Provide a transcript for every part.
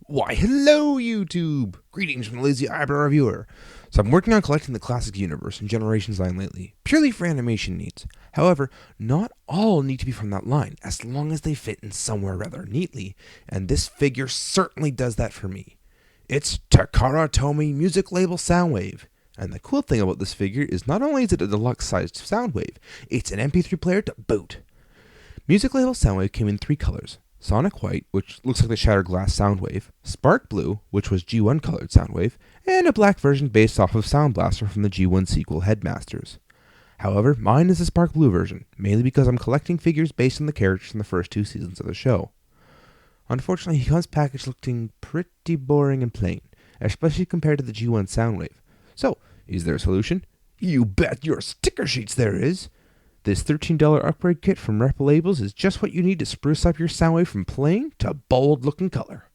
Why, hello, YouTube! Greetings from the LazyEyebrowReviewer. So I'm working on collecting the classic universe and Generations line lately, purely for animation needs. However, not all need to be from that line, as long as they fit in somewhere rather neatly, and this figure certainly does that for me. It's Takara Tomy music label Soundwave. And the cool thing about this figure is not only is it a deluxe-sized Soundwave, it's an MP3 player to boot. Music label Soundwave came in 3 colors. Sonic White, which looks like the Shattered Glass Soundwave, Spark Blue, which was G1 colored Soundwave, and a black version based off of Sound Blaster from the G1 sequel Headmasters. However, mine is the Spark Blue version, mainly because I'm collecting figures based on the characters from the first 2 seasons of the show. Unfortunately, he comes packaged looking pretty boring and plain, especially compared to the G1 Soundwave. So, is there a solution? You bet your sticker sheets there is! This $13 upgrade kit from Reprolabels is just what you need to spruce up your Soundwave from plain to bold-looking color.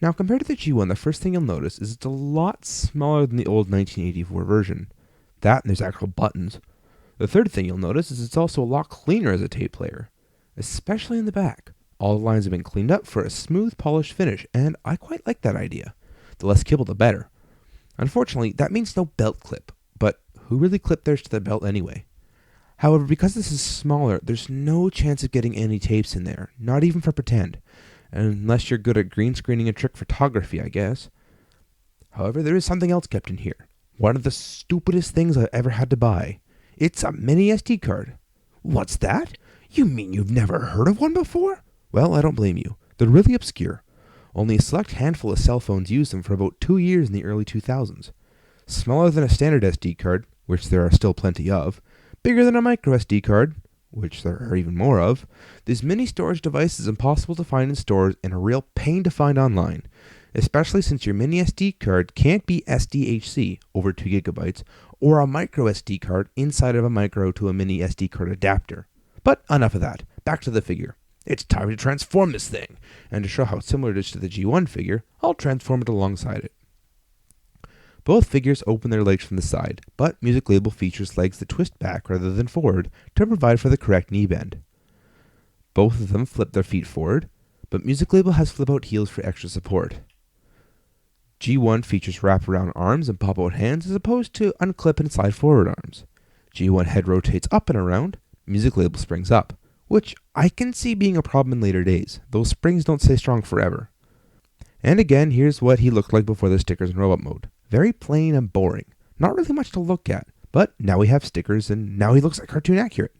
Now, compared to the G1, the first thing you'll notice is it's a lot smaller than the old 1984 version. That and there's actual buttons. The third thing you'll notice is it's also a lot cleaner as a tape player, especially in the back. All the lines have been cleaned up for a smooth, polished finish, and I quite like that idea. The less kibble, the better. Unfortunately, that means no belt clip, but who really clipped theirs to the belt anyway? However, because this is smaller, there's no chance of getting any tapes in there, not even for pretend, unless you're good at green screening and trick photography, I guess. However, there is something else kept in here. One of the stupidest things I've ever had to buy. It's a mini SD card. What's that? You mean you've never heard of one before? Well, I don't blame you. They're really obscure. Only a select handful of cell phones used them for about 2 years in the early 2000s. Smaller than a standard SD card, which there are still plenty of, bigger than a micro SD card, which there are even more of, this mini storage device is impossible to find in stores and a real pain to find online, especially since your mini SD card can't be SDHC, over 2 gigabytes, or a micro SD card inside of a micro to a mini SD card adapter. But enough of that, back to the figure. It's time to transform this thing, and to show how similar it is to the G1 figure, I'll transform it alongside it. Both figures open their legs from the side, but Music Label features legs that twist back rather than forward to provide for the correct knee bend. Both of them flip their feet forward, but Music Label has flip-out heels for extra support. G1 features wraparound arms and pop-out hands as opposed to unclip and slide forward arms. G1 head rotates up and around, Music Label springs up, which I can see being a problem in later days, though springs don't stay strong forever. And again, here's what he looked like before the stickers in robot mode. Very plain and boring. Not really much to look at, but now we have stickers and now he looks like cartoon accurate.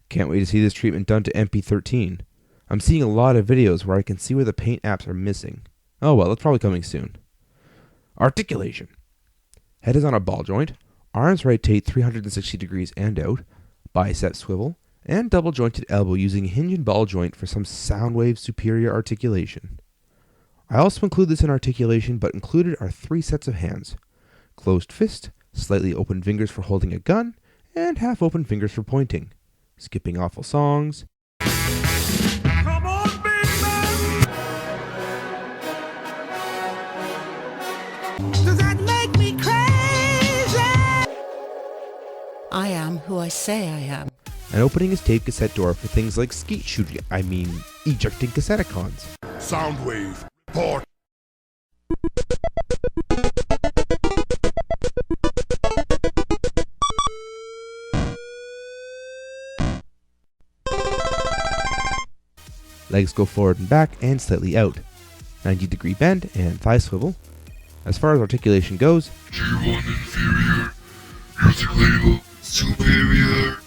Can't wait to see this treatment done to MP13. I'm seeing a lot of videos where I can see where the paint apps are missing. Oh well, that's probably coming soon. Articulation. Head is on a ball joint, arms rotate 360 degrees and out, bicep swivel, and double jointed elbow using a hinge and ball joint for some Soundwave superior articulation. I also include this in articulation, but included are 3 sets of hands. Closed fist, slightly open fingers for holding a gun, and half open fingers for pointing. Skipping awful songs. Come on, big man! Does that make me crazy? I am who I say I am. And opening his tape cassette door for things like skeet shooting, ejecting Cassetticons. Soundwave. Port. Legs go forward and back and slightly out. 90-degree bend and thigh swivel. As far as articulation goes, G1 inferior, music label superior.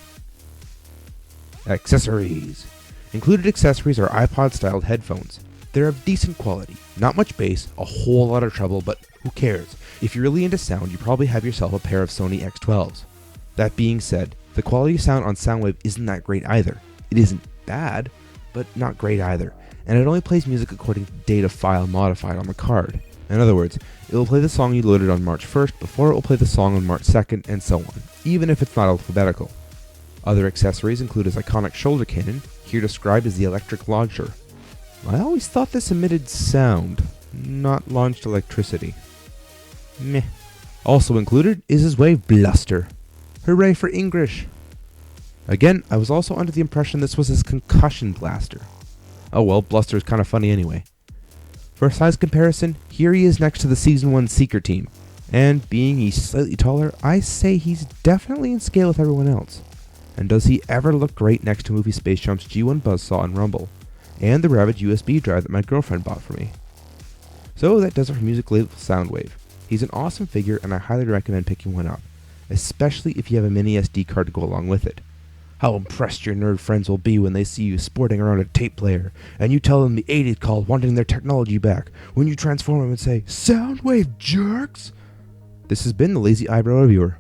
Accessories. Included accessories are iPod-styled headphones. They're of decent quality, not much bass, a whole lot of treble, but who cares? If you're really into sound, you probably have yourself a pair of Sony X12s. That being said, the quality of sound on Soundwave isn't that great either. It isn't bad, but not great either, and it only plays music according to the data file modified on the card. In other words, it will play the song you loaded on March 1st before it will play the song on March 2nd, and so on, even if it's not alphabetical. Other accessories include his iconic shoulder cannon, here described as the electric launcher. I always thought this emitted sound, not launched electricity. Meh. Also included is his wave blaster. Hooray for English! Again, I was also under the impression this was his concussion blaster. Oh well, bluster is kind of funny anyway. For a size comparison, here he is next to the Season 1 Seeker team. And being he's slightly taller, I say he's definitely in scale with everyone else. And does he ever look great next to Movie Space Jump's G1 Buzzsaw and Rumble, and the Ravage USB drive that my girlfriend bought for me. So that does it for music label Soundwave. He's an awesome figure and I highly recommend picking one up, especially if you have a mini SD card to go along with it. How impressed your nerd friends will be when they see you sporting around a tape player, and you tell them the 80s call wanting their technology back, when you transform them and say, "Soundwave jerks!" This has been the Lazy Eyebrow Reviewer.